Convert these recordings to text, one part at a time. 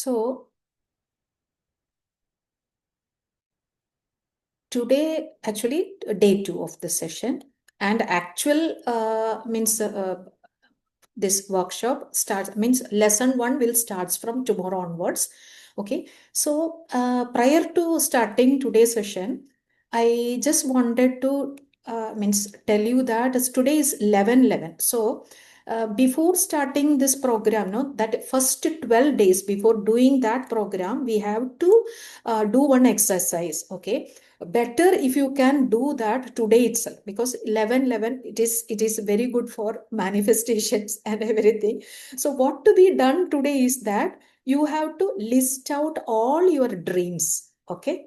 So today, actually, day 2 of the session, and actual means this workshop starts means lesson 1 will starts from tomorrow onwards. Okay, so prior to starting today's session, I just wanted to means tell you that as today is 11/11. So before starting this program, no, that first 12 days before doing that program, we have to do one exercise. Okay, better if you can do that today itself, because 11/11 it is very good for manifestations and everything. So what to be done today is that you have to list out all your dreams. Okay,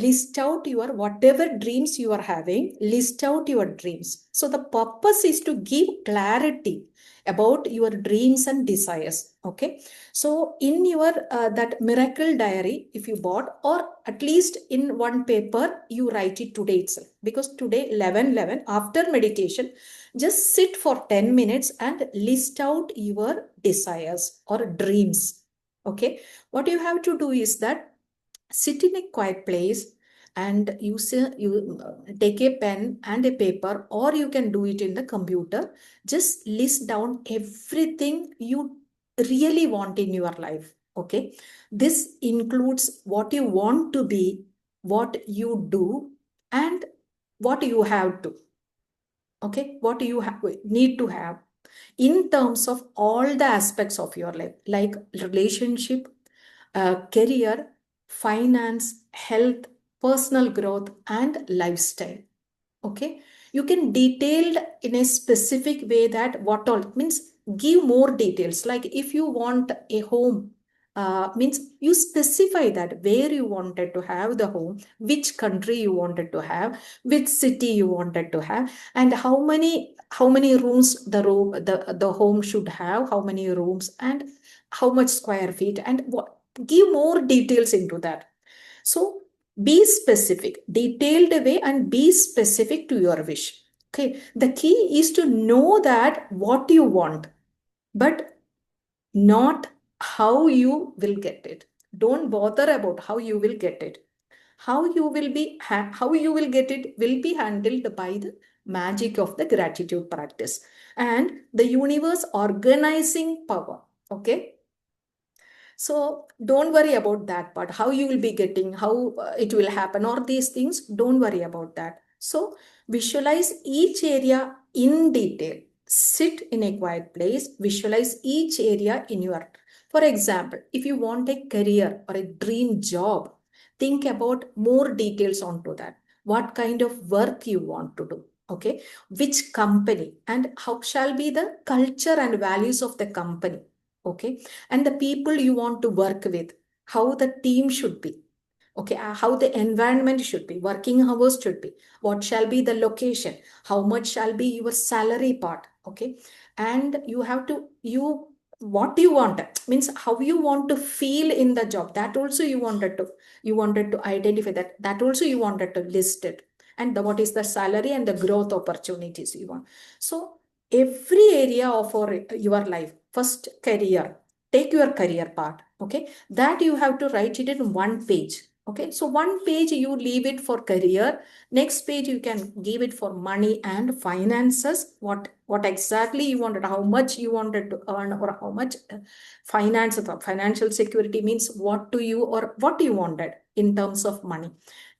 list out your whatever dreams you are having, list out your dreams. So the purpose is to give clarity about your dreams and desires. Okay, so in your that miracle diary, if you bought, or at least in one paper, you write it today itself, because today 11/11 after meditation, just sit for 10 minutes and list out your desires or dreams. Okay, what you have to do is that sit in a quiet place, and you take a pen and a paper, or you can do it in the computer. Just list down everything you really want in your life. Okay, this includes what you want to be, what you do, and what you have to. Okay, what you need to have in terms of all the aspects of your life, like relationship, career, finance, health, personal growth, and lifestyle. Okay, you can detailed in a specific way that what all means, give more details. Like if you want a home, means you specify that where you wanted to have the home, which country you wanted to have, which city you wanted to have, and how many rooms the home should have, how many rooms, and how much square feet, and what, give more details into that. So be specific, detailed way, and be specific to your wish. Okay, the key is to know that what you want, but not how you will get it. Don't bother about how you will get it. How you will get it will be handled by the magic of the gratitude practice and the universe organizing power. Okay, so don't worry about that part, how you will be getting, how it will happen, or these things, don't worry about that. So visualize each area in detail. Sit in a quiet place, visualize each area in your, for example, if you want a career or a dream job, think about more details onto that. What kind of work you want to do, okay? Which company, and how shall be the culture and values of the company, okay? And the people you want to work with, how the team should be, okay, how the environment should be, working hours should be, what shall be the location, how much shall be your salary part, okay? And you have to, you, what you want means how you want to feel in the job, that also you wanted to identify that, that also you wanted to list it, and what is the salary and the growth opportunities you want. So every area of your life, first career, take your career part, okay, that you have to write it in one page. Okay, so one page you leave it for career, next page you can give it for money and finances, what exactly you wanted, how much you wanted to earn, or how much finance, financial security means what to you, or what you wanted in terms of money.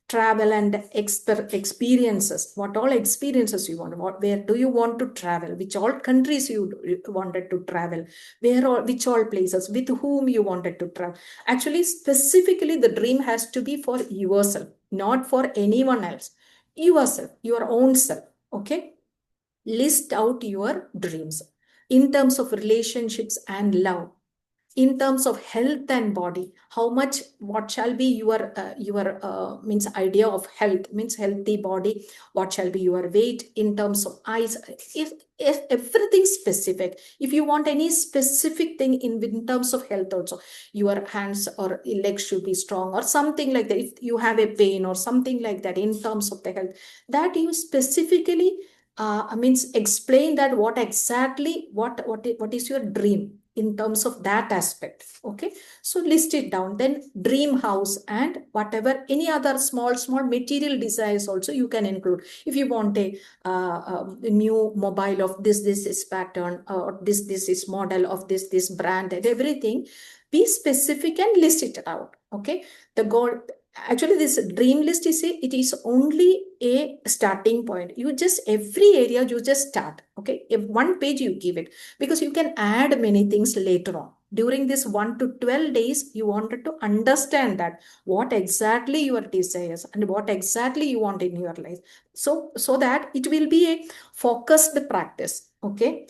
Travel and experiences, what all experiences you want, where do you want to travel, which all countries you wanted to travel, where all, which all places, with whom you wanted to travel. Actually, specifically the dream has to be for yourself, not for anyone else. Yourself, your own self. Okay, list out your dreams in terms of relationships and love, in terms of health and body, how much, what shall be your means idea of health, means healthy body, what shall be your weight, in terms of eyes, if everything specific, if you want any specific thing in terms of health also, your hands or legs should be strong or something like that, if you have a pain or something like that in terms of the health, that you specifically means explain that what exactly what is your dream. in terms of that aspect. Okay, so list it down. Then dream house and whatever any other small material desires also you can include. If you want a new mobile of this is pattern, or this is model of this brand and everything, be specific and list it out. Okay, the goal, actually this dream list is it is only a starting point. You just every area you just start. Okay, if one page you give it, because you can add many things later on. During this 1 to 12 days, you wanted to understand that what exactly your desires and what exactly you want in your life. So that it will be a focused practice. Okay,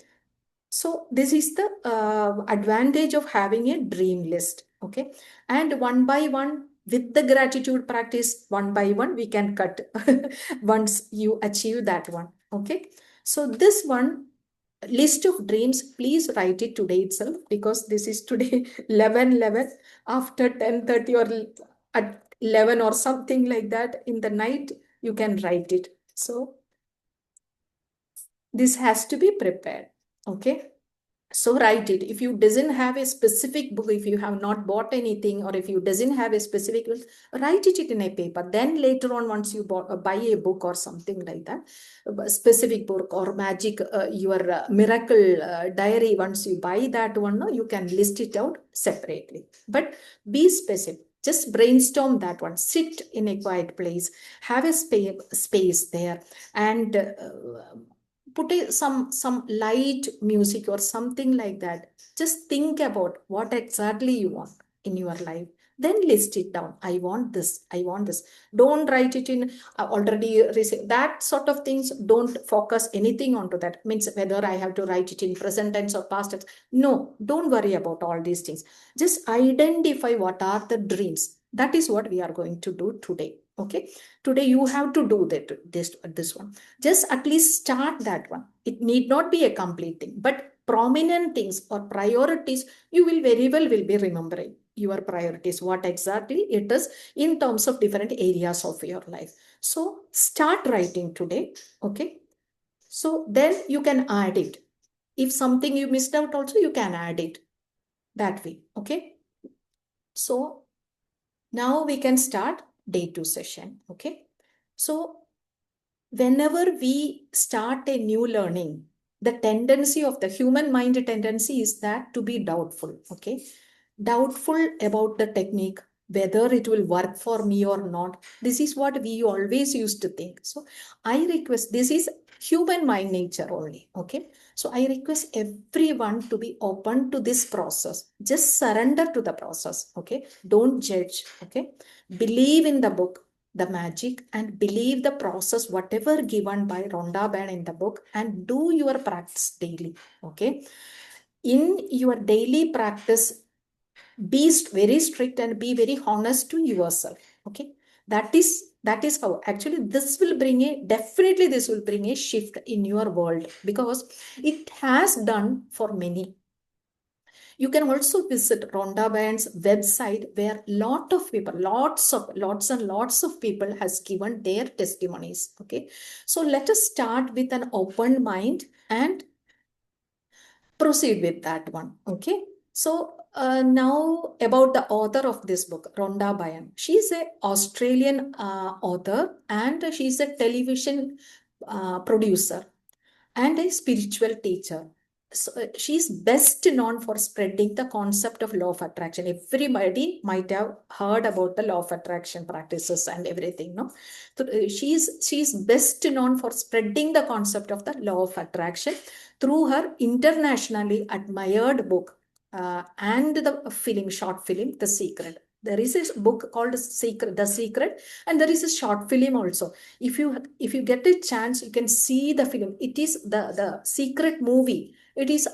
so this is the advantage of having a dream list. Okay, and one by one, with the gratitude practice, one by one we can cut once you achieve that one. Okay, so this one list of dreams, please write it today itself, because this is today 11:11. After 10:30 or at 11 or something like that in the night, you can write it. So this has to be prepared. Okay, so write it. If you doesn't have a specific book, if you have not bought anything, or if you doesn't have a specific, write it in a paper. Then later on, once you buy a book or something like that, a specific book or magic, your miracle diary, once you buy that one, no, you can list it out separately. But be specific. Just brainstorm that one. Sit in a quiet place. Have a space there, and put some light music or something like that. Just think about what exactly you want in your life. Then list it down. I want this. I want this. Don't write it in already received. That sort of things. Don't focus anything onto that. Means whether I have to write it in present tense or past tense. No, don't worry about all these things. Just identify what are the dreams. That is what we are going to do today. Okay. Today you have to do this one. Just at least start that one. It need not be a complete thing, but prominent things or priorities, you will very well will be remembering your priorities, what exactly it is in terms of different areas of your life. So start writing today. Okay, so then you can add it. If something you missed out also, you can add it that way. Okay, so now we can start day 2 session. Okay, so whenever we start a new learning, the tendency of the human mind tendency is that to be doubtful. Okay, doubtful about the technique, whether it will work for me or not. This is what we always used to think. So I request, this is human mind nature only. Okay, so I request everyone to be open to this process. Just surrender to the process. Okay, don't judge. Okay, believe in the book, the magic, and believe the process, whatever given by Rhonda Byrne in the book, and do your practice daily. Okay, in your daily practice, be very strict and be very honest to yourself. Okay, that is how actually this will bring a, definitely this will bring a shift in your world, because it has done for many. You can also visit Rhonda Byrne's website, where lots and lots of people has given their testimonies. Okay, so let us start with an open mind and proceed with that one. Okay, so now about the author of this book, Rhonda Byrne. She's a Australian author, and she's a television producer and a spiritual teacher. So she's best known for spreading the concept of law of attraction. Everybody might have heard about the law of attraction practices and everything, no? So she's best known for spreading the concept of the law of attraction through her internationally admired book, and the short film, The Secret. There is a book called Secret, The Secret, and there is a short film also. If you get a chance, you can see the film. It is the Secret movie. It is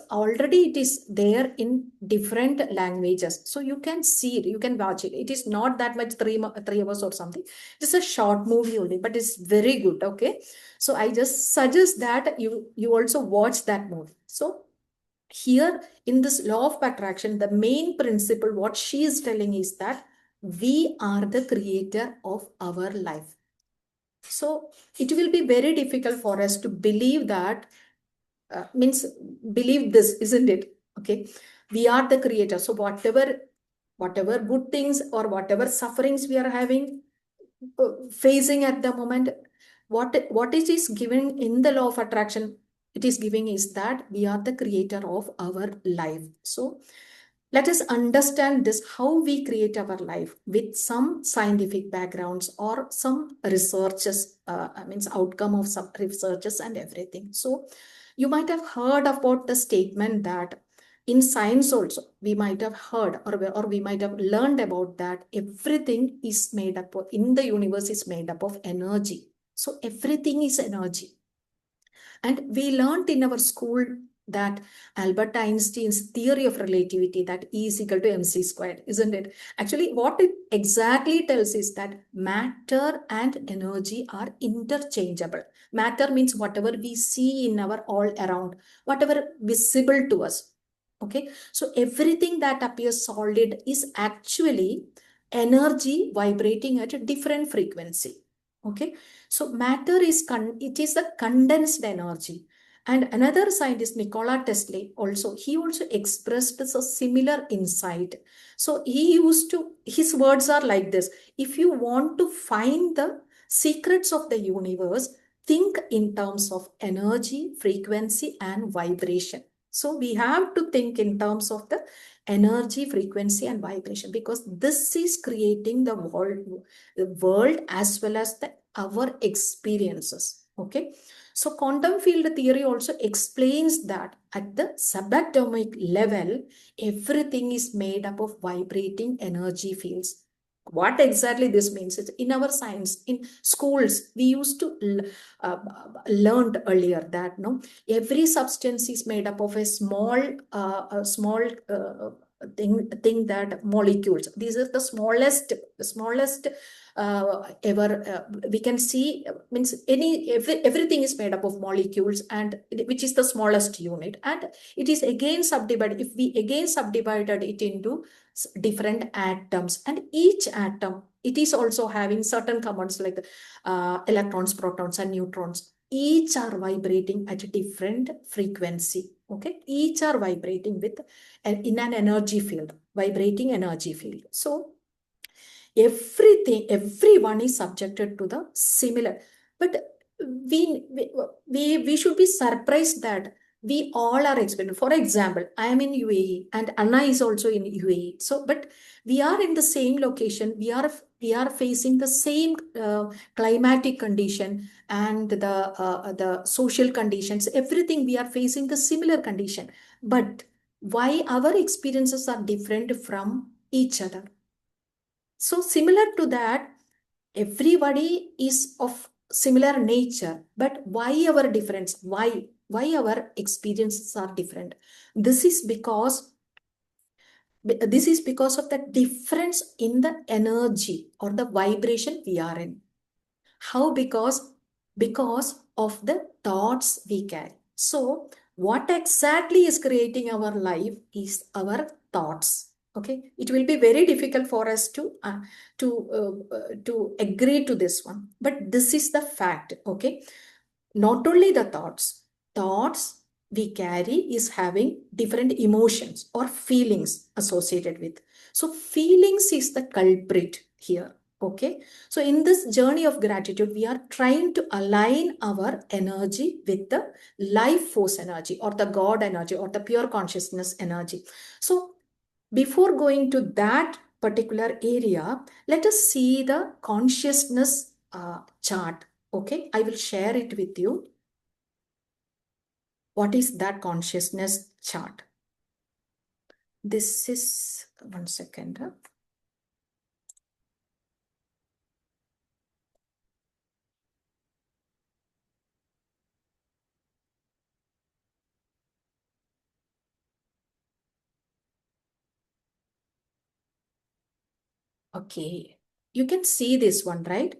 there in different languages, so you can see it, you can watch it. It is not that much, 3 hours or something. It's a short movie only, but it's very good. Okay, so I just suggest that you also watch that movie. So here in this law of attraction, the main principle what she is telling is that we are the creator of our life. So it will be very difficult for us to believe that, means believe this, isn't it? Okay, we are the creator. So whatever good things or whatever sufferings we are having, facing at the moment, what it is given in the law of attraction, it is giving is that we are the creator of our life. So let us understand this, how we create our life with some scientific backgrounds or some researches, means outcome of some researches and everything. So you might have heard about the statement that in science also, we might have heard, or we might have learned about that everything is made up of, in the universe is made up of energy. So everything is energy. And we learned in our school that Albert Einstein's theory of relativity, that E is equal to mc squared, isn't it? Actually, what it exactly tells is that matter and energy are interchangeable. Matter means whatever we see in our all around, whatever visible to us. Okay, so everything that appears solid is actually energy vibrating at a different frequency. Okay, so matter is it is a condensed energy. And another scientist, Nikola Tesla, also he also expressed a similar insight. So he used to, his words are like this: if you want to find the secrets of the universe, think in terms of energy, frequency, and vibration. So we have to think in terms of the energy, frequency, and vibration, because this is creating the world as well as our experiences. Okay, so quantum field theory also explains that at the subatomic level, everything is made up of vibrating energy fields. What exactly this means is, in our science, in schools, we used to learned earlier that no, every substance is made up of a small thing that molecules. These are the smallest ever we can see, means everything is made up of molecules, and which is the smallest unit, and it is again subdivided. If we again subdivided it into different atoms, and each atom, it is also having certain components like electrons, protons, and neutrons. Each are vibrating at a different frequency. Okay, each are vibrating with in an energy field, vibrating energy field. So everyone is subjected to the similar, but we should be surprised that we all are experiencing. For example, I am in UAE and Anna is also in UAE. So, but we are in the same location. We are facing the same climatic condition and the social conditions. Everything, we are facing the similar condition. But why our experiences are different from each other? So similar to that, everybody is of similar nature, but why our difference? Why our experiences are different? This is because of the difference in the energy or the vibration we are in. How? Because of the thoughts we carry. So what exactly is creating our life is our thoughts. Okay, it will be very difficult for us to agree to this one, but this is the fact. Okay, not only the thoughts we carry is having different emotions or feelings associated with. So feelings is the culprit here. Okay, so in this journey of gratitude, we are trying to align our energy with the life force energy, or the God energy, or the pure consciousness energy. So before going to that particular area, let us see the consciousness chart. Okay, I will share it with you. What is that consciousness chart? This is, one second. Okay, you can see this one, right?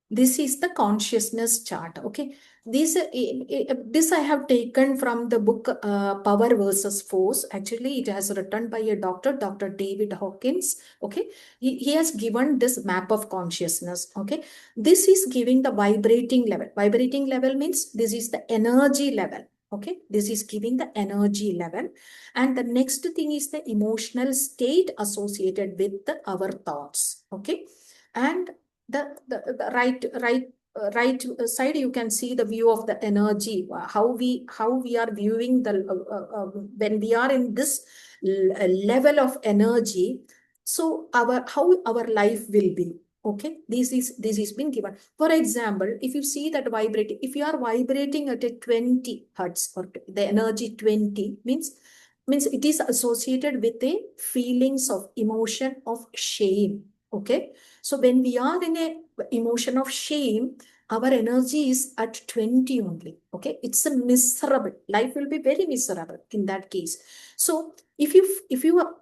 This is the consciousness chart. Okay, this I have taken from the book Power versus Force. Actually, it has written by a doctor, Dr. David Hawkins. Okay, he has given this map of consciousness. Okay, this is giving the vibrating level. Vibrating level means this is the energy level. Okay, this is giving the energy level. And the next thing is the emotional state associated with our thoughts. Okay, and the right side, you can see the view of the energy, how we are viewing the when we are in this level of energy. So how our life will be. Okay, this is been given. For example, if you see that vibrating, if you are vibrating at a 20 hertz, or the energy 20 means it is associated with a feelings of emotion of shame. Okay, so when we are in a emotion of shame, our energy is at 20 only. Okay, it's a miserable life, will be very miserable in that case. So if you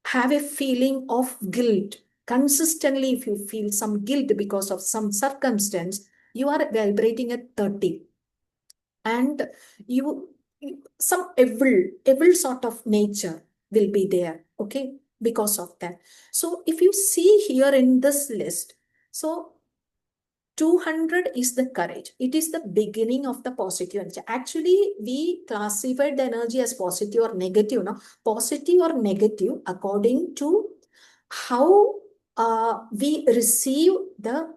have a feeling of guilt consistently, if you feel some guilt because of some circumstance, you are vibrating at 30. And you some evil sort of nature will be there. Okay, because of that. So if you see here in this list, so 200 is the courage. It is the beginning of the positive energy. Actually, we classified the energy as positive or negative. No? Positive or negative according to how we receive the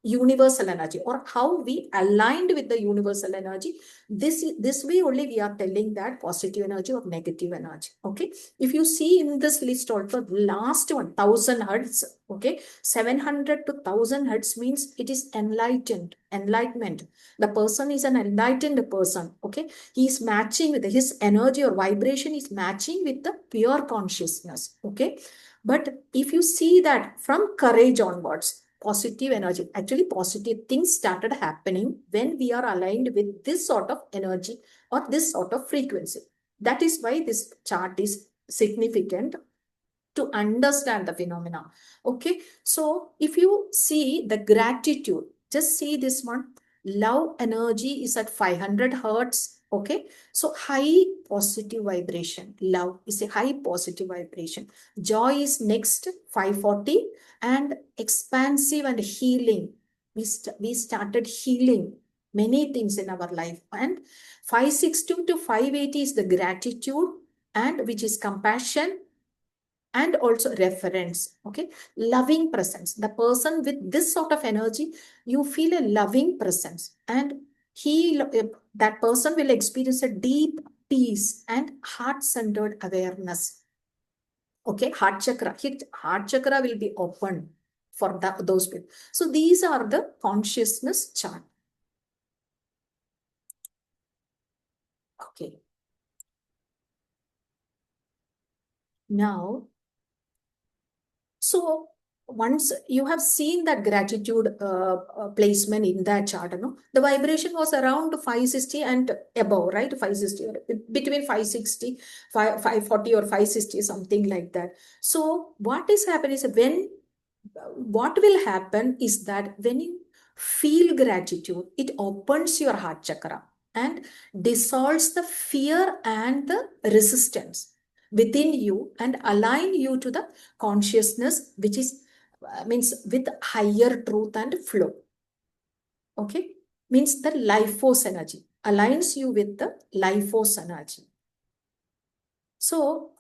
universal energy, or how we aligned with the universal energy. This way only we are telling that positive energy or negative energy. Okay, if you see in this list also, last one, 1000 hertz. Okay, 700 to 1000 hertz means it is enlightenment. The person is an enlightened person. Okay, he is matching with his energy, or vibration is matching with the pure consciousness. Okay, but if you see that from courage onwards, positive energy, actually positive things started happening when we are aligned with this sort of energy or this sort of frequency. That is why this chart is significant to understand the phenomena. Okay, so if you see the gratitude, just see this one. Love energy is at 500 hertz. Okay, so high positive vibration. Love is a high positive vibration. Joy is next, 540. And expansive and healing. We started healing many things in our life. And 560 to 580 is the gratitude, and which is compassion, and also reference. Okay, loving presence. The person with this sort of energy, you feel a loving presence, and that person will experience a deep peace and heart-centered awareness. Okay, heart chakra will be open for those people. So these are the consciousness chart. Okay, now, so once you have seen that gratitude placement in that chart, no, the vibration was around 560 and above, right? 560, or between 560, 540 or 560, something like that. So what is happening is, what will happen is that when you feel gratitude, it opens your heart chakra and dissolves the fear and the resistance within you, and align you to the consciousness, which is means with higher truth and flow. Okay, means the life force energy aligns you with the life force energy. So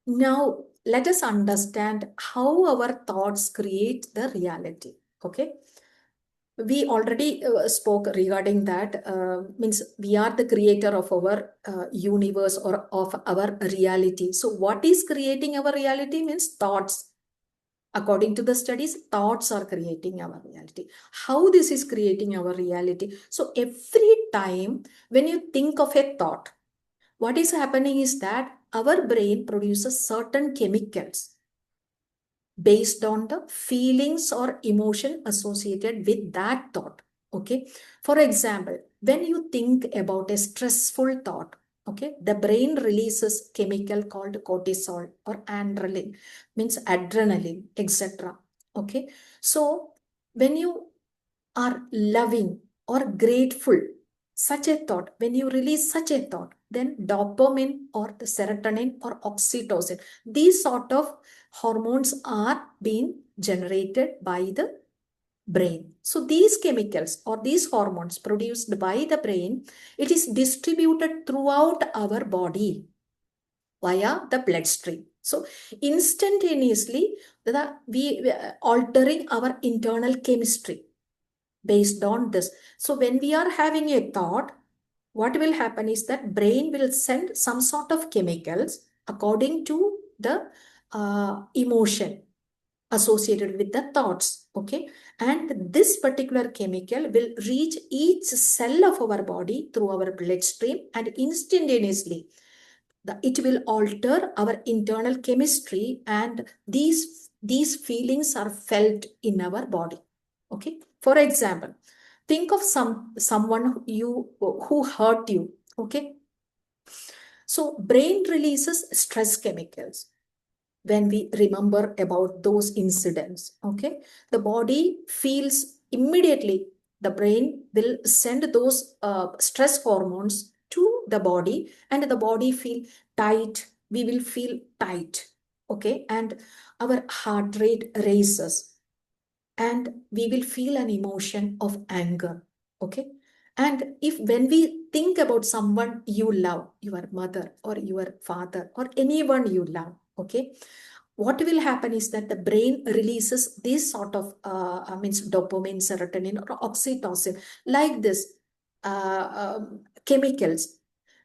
now let us understand how our thoughts create the reality. Okay, we already spoke regarding that. Means we are the creator of our universe, or of our reality. So what is creating our reality means thoughts. According to the studies, thoughts are creating our reality. How this is creating our reality? So every time when you think of a thought, what is happening is that our brain produces certain chemicals based on the feelings or emotion associated with that thought. Okay, for example, when you think about a stressful thought, okay, the brain releases chemical called cortisol or adrenaline, means adrenaline, etc. Okay, so when you are loving or grateful, such a thought, when you release such a thought, then dopamine or the serotonin or oxytocin, these sort of hormones are being generated by the brain. So these chemicals or these hormones produced by the brain, it is distributed throughout our body via the bloodstream. So instantaneously, we altering our internal chemistry based on this. So when we are having a thought, what will happen is that brain will send some sort of chemicals according to the emotion associated with the thoughts. Okay, and this particular chemical will reach each cell of our body through our bloodstream, and instantaneously it will alter our internal chemistry, and these feelings are felt in our body. Okay, for example, think of someone who hurt you. Okay, so brain releases stress chemicals when we remember about those incidents. Okay, the body feels immediately, the brain will send those stress hormones to the body, and the body feel tight, we will feel tight. Okay, and our heart rate raises, and we will feel an emotion of anger. Okay, and if when we think about someone you love, your mother or your father or anyone you love, okay, what will happen is that the brain releases this sort of means dopamine, serotonin, or oxytocin, like this chemicals.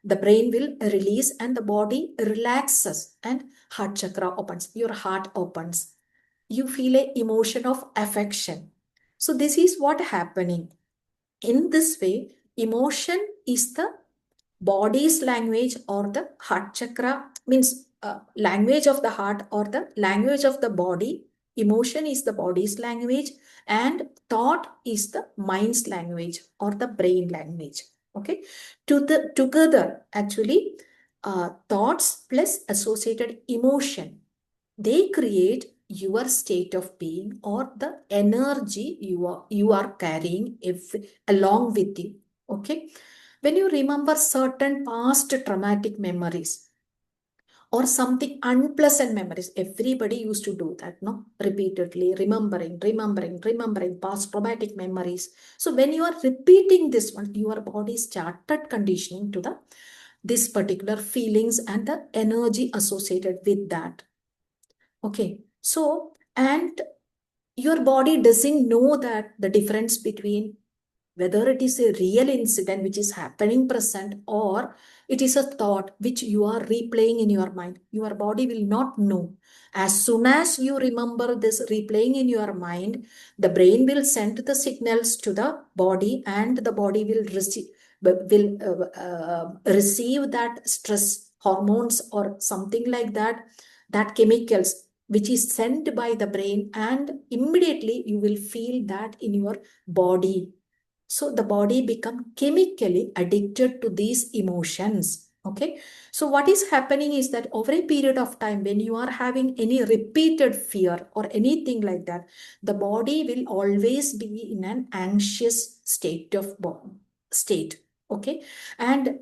The brain will release and the body relaxes, and heart chakra opens, your heart opens, you feel a emotion of affection. So this is what happening. In this way, emotion is the body's language, or the heart chakra means language of the heart or the language of the body. Emotion is the body's language, and thought is the mind's language or the brain language. Okay, together actually, thoughts plus associated emotion, they create your state of being or the energy you are carrying along with you. Okay, when you remember certain past traumatic memories or something unpleasant memories, everybody used to do that, no, repeatedly remembering past traumatic memories. So when you are repeating this one, your body started conditioning to the this particular feelings and the energy associated with that. Okay, so, and your body doesn't know that the difference between whether it is a real incident which is happening present, or it is a thought which you are replaying in your mind. Your body will not know. As soon as you remember this replaying in your mind, the brain will send the signals to the body, and the body will receive that stress hormones or something like that, that chemicals which is sent by the brain, and immediately you will feel that in your body. So the body become chemically addicted to these emotions. Okay, so what is happening is that over a period of time, when you are having any repeated fear or anything like that, the body will always be in an anxious state. Okay, and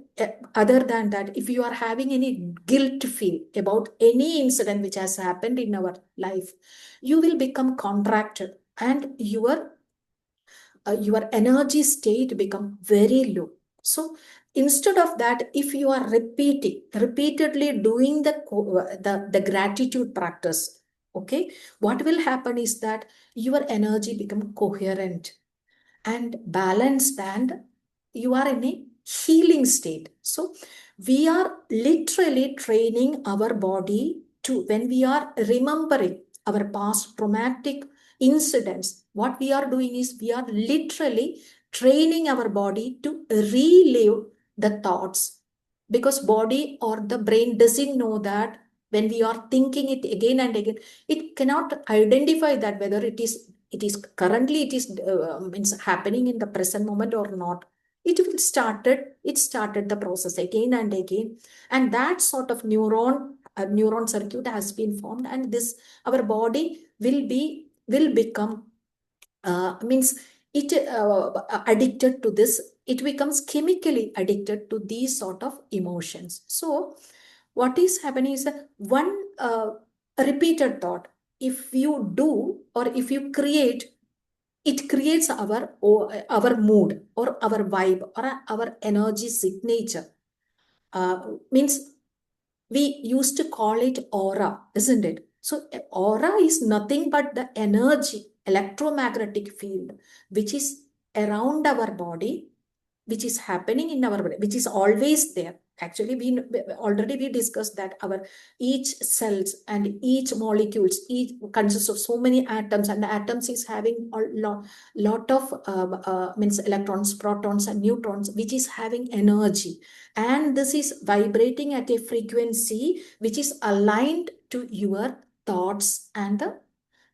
other than that, if you are having any guilt feel about any incident which has happened in our life, you will become contracted, and your energy state become very low. So instead of that, if you are repeatedly doing the gratitude practice, okay, what will happen is that your energy become coherent and balanced, and you are in a healing state. So we are literally training our body to, when we are remembering our past traumatic incidents, what we are doing is we are literally training our body to relive the thoughts, because body or the brain doesn't know that when we are thinking it again and again, it cannot identify that whether it is currently it is means happening in the present moment or not. It started the process again and again, and that sort of neuron circuit has been formed, and this our body will become means it addicted to this. It becomes chemically addicted to these sort of emotions. So what is happening is that one repeated thought, if you do or if you create it creates our mood or our vibe or our energy signature. Means we used to call it aura, isn't it? So aura is nothing but the energy, electromagnetic field, which is around our body, which is happening in our body, which is always there. Actually, we discussed that our each cells and each molecules each consists of so many atoms, and the atoms is having a lot of means electrons, protons, and neutrons, which is having energy, and this is vibrating at a frequency which is aligned to your thoughts and the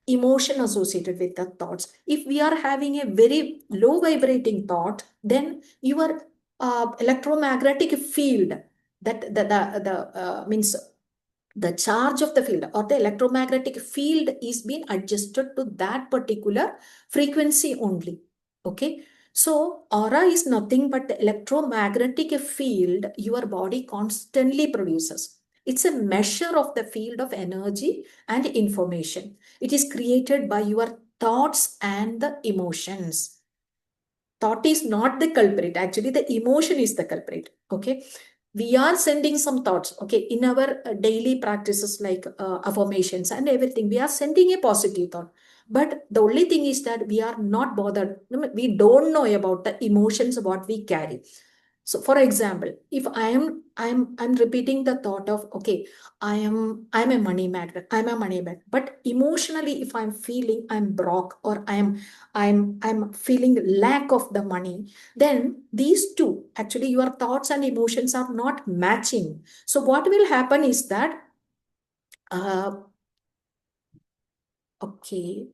emotion associated with the thoughts. If we are having a very low vibrating thought, then your electromagnetic field, that the means the charge of the field or the electromagnetic field is being adjusted to that particular frequency only. Okay. So aura is nothing but the electromagnetic field your body constantly produces. It's a measure of the field of energy and information. It is created by your thoughts and the emotions. Thought is not the culprit. Actually, the emotion is the culprit. Okay. We are sending some thoughts. Okay. In our daily practices like affirmations and everything, we are sending a positive thought. But the only thing is that we are not bothered. We don't know about the emotions, what we carry. So for example, if I'm repeating the thought of, okay, I'm a money magnet, I'm a money magnet, but emotionally if I'm feeling I'm broke or I'm feeling lack of the money, then these two, actually your thoughts and emotions are not matching. So what will happen is that uh, okay,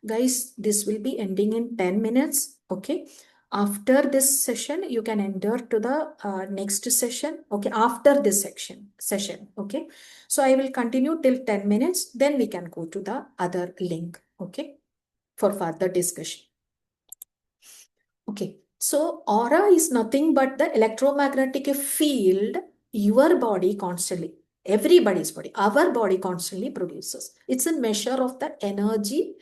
guys, this will be ending in 10 minutes. Okay. After this session, you can enter to the next session. Okay. After this session. Okay. So I will continue till 10 minutes. Then we can go to the other link. Okay. For further discussion. Okay. So aura is nothing but the electromagnetic field your body constantly, everybody's body, our body constantly produces. It's a measure of the energy,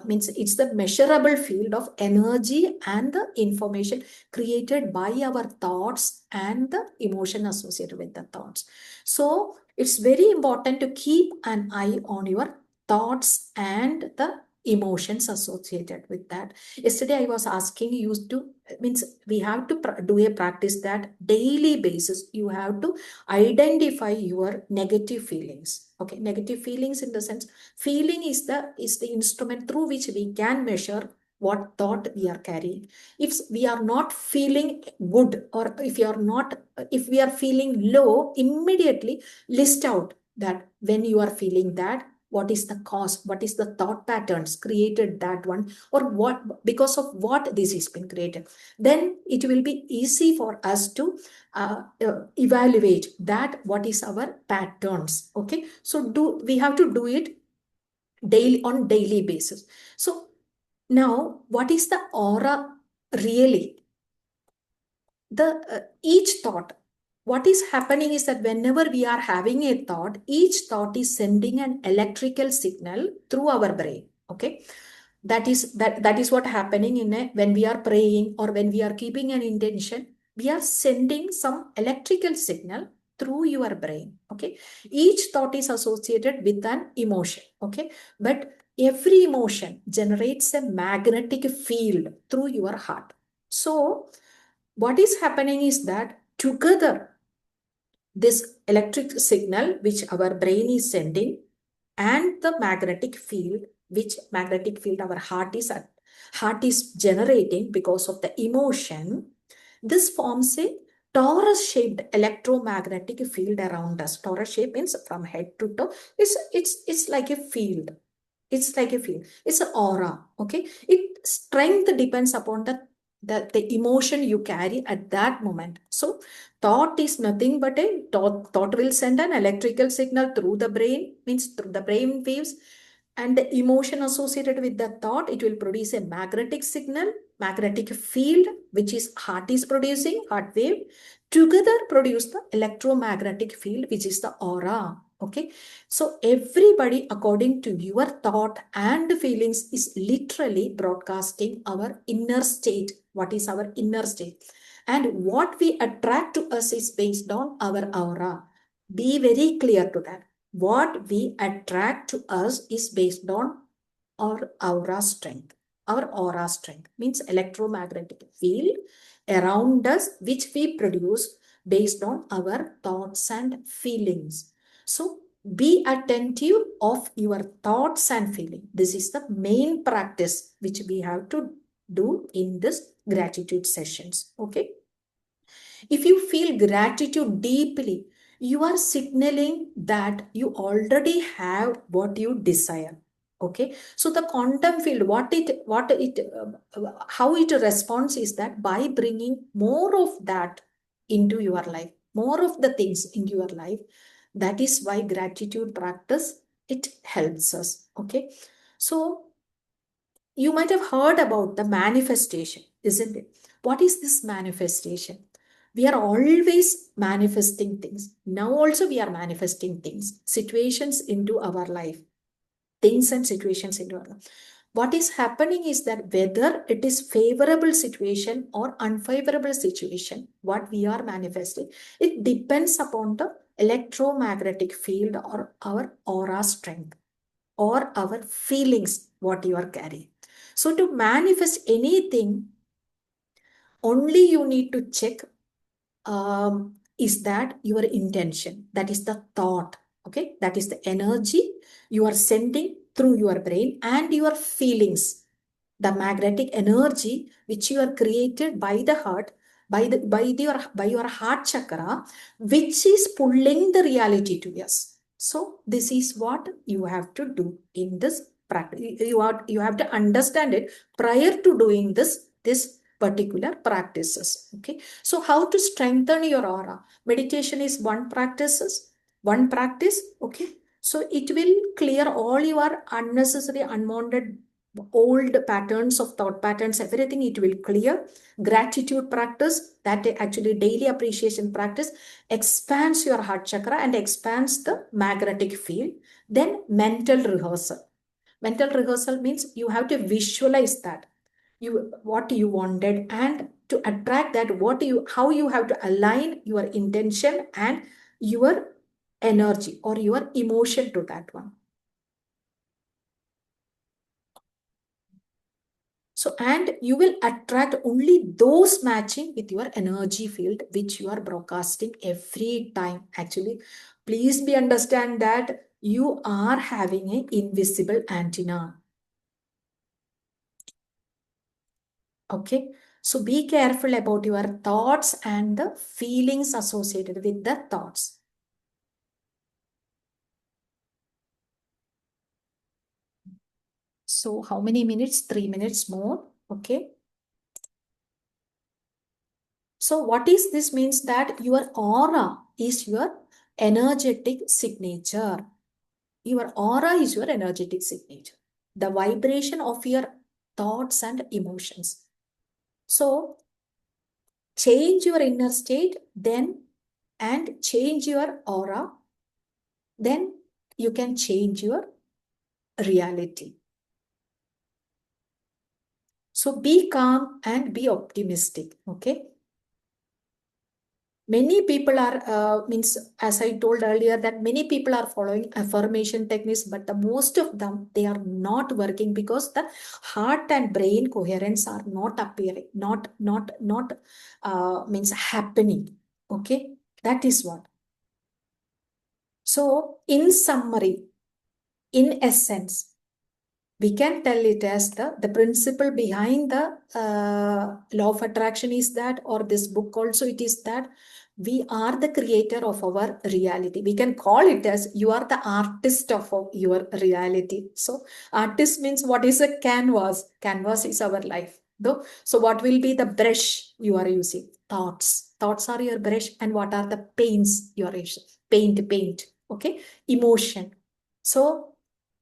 means it's the measurable field of energy and the information created by our thoughts and the emotion associated with the thoughts. So it's very important to keep an eye on your thoughts and the emotions associated with that. Yesterday I was asking you to, means we have to do a practice that daily basis you have to identify your negative feelings. Okay, negative feelings in the sense, feeling is the instrument through which we can measure what thought we are carrying. If we are not feeling good, or if we are feeling low, immediately list out that when you are feeling that, what is the cause, what is the thought patterns created that one, or what, because of what this has been created. Then it will be easy for us to evaluate that what is our patterns. Okay, so we have to do it daily, on daily basis. So now what is the aura really? The each thought, what is happening is that whenever we are having a thought, each thought is sending an electrical signal through our brain. Okay, that is what happening when we are praying or when we are keeping an intention. We are sending some electrical signal through your brain. Okay, each thought is associated with an emotion. Okay, but every emotion generates a magnetic field through your heart. So what is happening is that together, this electric signal which our brain is sending and the magnetic field, which magnetic field our heart is generating because of the emotion, this forms a torus shaped electromagnetic field around us. Torus shape means from head to toe. It's like a field. It's like a field. It's an aura. Okay. It strength depends upon the emotion you carry at that moment. So thought is nothing but a thought will send an electrical signal through the brain, means through the brain waves, and the emotion associated with the thought, it will produce a magnetic signal, magnetic field, which is heart is producing, heart wave, together produce the electromagnetic field, which is the aura. Okay, so everybody, according to your thought and feelings, is literally broadcasting our inner state. What is our inner state? And what we attract to us is based on our aura. Be very clear to that. What we attract to us is based on our aura strength. Our aura strength means electromagnetic field around us, which we produce based on our thoughts and feelings. So be attentive of your thoughts and feeling. This is the main practice which we have to do in this gratitude sessions. Okay. If you feel gratitude deeply, you are signaling that you already have what you desire. Okay, so the quantum field, how it responds is that by bringing more of that into your life, more of the things into your life, that is why gratitude practice, it helps us. Okay, so you might have heard about the manifestation, isn't it? What is this manifestation? We are always manifesting things. Now also we are manifesting things, situations into our life, things and situations into our life. What is happening is that whether it is favorable situation or unfavorable situation, what we are manifesting, it depends upon the electromagnetic field or our aura strength or our feelings, what you are carrying. So to manifest anything, only you need to check is that your intention, that is the thought, okay, that is the energy you are sending through your brain and your feelings, the magnetic energy which you are created by the heart, by your heart chakra, which is pulling the reality to us. So this is what you have to do in this practice. You have to understand it prior to doing this particular practices. Okay, so how to strengthen your aura? Meditation is one practice. Okay, so it will clear all your unnecessary, unwanted, old patterns of thought patterns, everything it will clear. Gratitude practice, that actually daily appreciation practice, expands your heart chakra and expands the magnetic field. Then mental rehearsal. Mental rehearsal means you have to visualize that you what you wanted, and to attract that, how you have to align your intention and your energy or your emotion to that one. So, and you will attract only those matching with your energy field, which you are broadcasting every time. Actually, please be understand that you are having an invisible antenna. Okay. So be careful about your thoughts and the feelings associated with the thoughts. So how many minutes? 3 minutes more. Okay. So what is this means that your aura is your energetic signature. Your aura is your energetic signature. The vibration of your thoughts and emotions. So change your inner state, then, and change your aura, then you can change your reality. So be calm and be optimistic. Okay. Many people are means, as I told earlier, that many people are following affirmation techniques, but the most of them, they are not working because the heart and brain coherence are not appearing, not means happening. Okay, that is what. So in summary, in essence, we can tell it as the principle behind the law of attraction is that, or this book also, it is that we are the creator of our reality. We can call it as you are the artist of your reality. So artist means, what is a canvas? Canvas is our life though. So what will be the brush you are using? Thoughts are your brush. And what are the paints you are using? Paint. Okay, emotion. So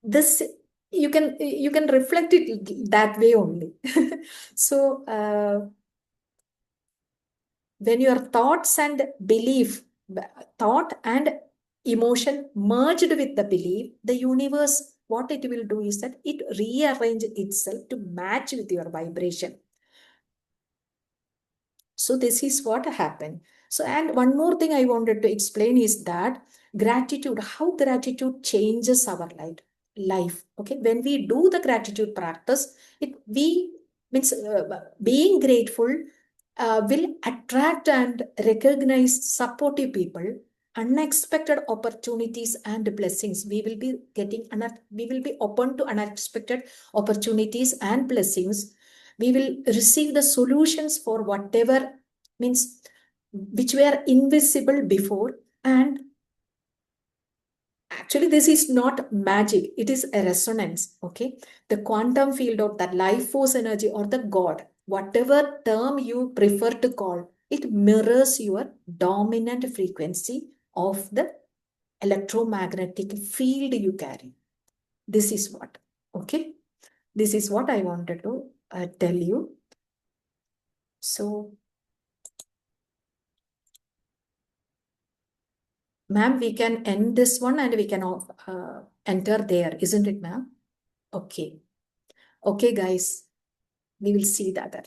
this, you can reflect it that way only. So when your thoughts and belief, thought and emotion merged with the belief, the universe, what it will do is that it rearrange itself to match with your vibration. So this is what happened. So, and one more thing I wanted to explain is that gratitude, how gratitude changes our life. Okay, when we do the gratitude practice, it we means being grateful will attract and recognize supportive people, unexpected opportunities and blessings. We will be getting, we will be open to unexpected opportunities and blessings. We will receive the solutions for whatever means which were invisible before. And actually this is not magic, it is a resonance. Okay, the quantum field of that life force energy or the god, whatever term you prefer to call, it mirrors your dominant frequency of the electromagnetic field you carry. This is what, okay, this is what I wanted to tell you. So ma'am, we can end this one and we can enter there, isn't it, ma'am? Okay. Okay, guys, we will see the other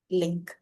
link.